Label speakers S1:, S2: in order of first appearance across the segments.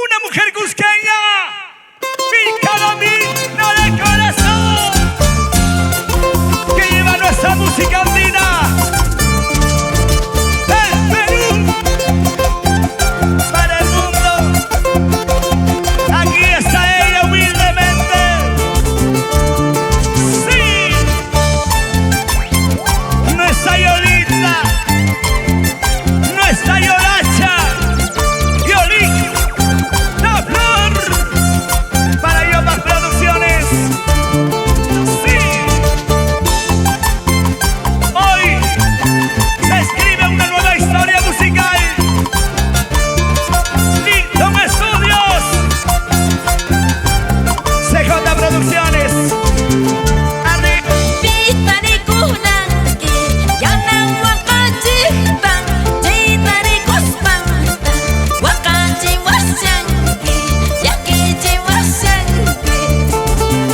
S1: Una mujer cusqueña, picada digna de corazón, que lleva nuestra música andina del Perú para el mundo. Aquí está ella humildemente. Sí, nuestra Yolita, nuestra Yolacha, Yolín, la flor, para Yomas Producciones. Sí, hoy se escribe una nueva historia musical. Linton Estudios, CJ Producciones.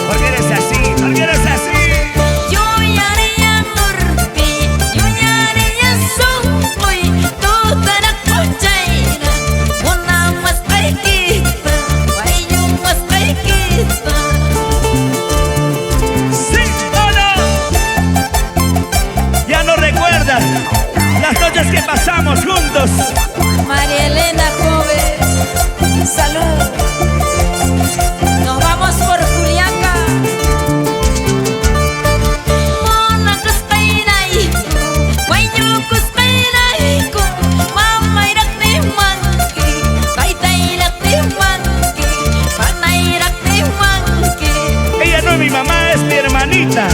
S1: ¿Por qué eres así? ¿Por qué eres así? ¿Sí o no? Ya no recuerdas las noches que pasamos juntos.
S2: María Elena, joven, salud. Nos vamos por Juliaca.
S1: Ella no es mi mamá, es mi hermanita.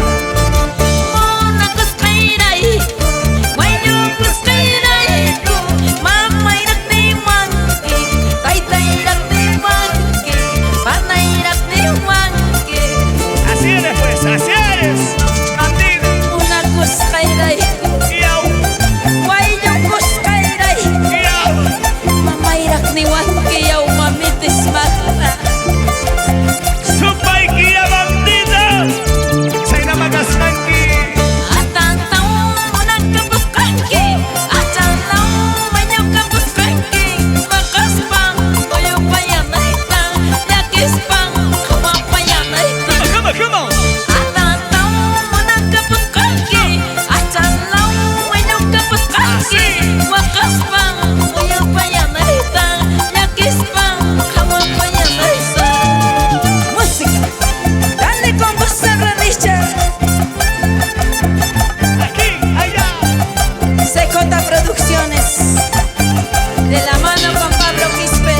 S1: Así eres pues, así eres. Bandido. Yau, yau. Supaikia bandida. Saina Magastanki. Come on, come on. Aquí, allá.
S2: CJ Producciones, de la mano con Pablo Quispe.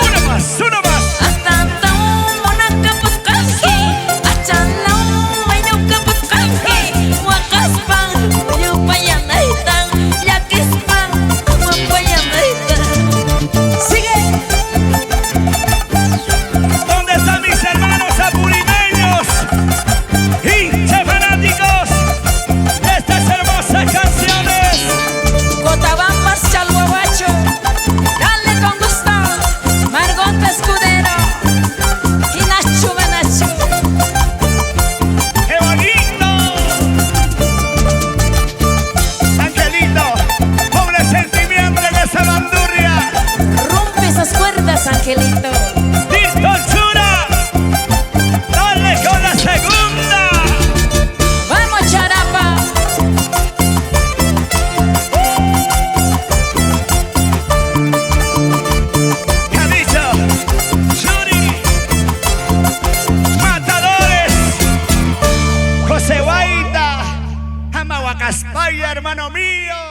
S1: Uno más, uno más. ¿Dónde están mis hermanos apurimeños? Hinchas fanáticos de estas hermosas canciones.
S2: Cotabambas, Chalhuahuacho, dale con gusto, Margot Escudero y Nacho Benacho.
S1: ¡Qué bonito! Angelito, pobre sentimiento de esa bandurria.
S2: Rompe esas cuerdas, Angelito.
S1: Linton Chura, dale con la segunda.
S2: Vamos, Charapa.
S1: ¿Qué ha dicho? Yuri, Matadores, José Guaita, Amahuacaspaya, hermano mío.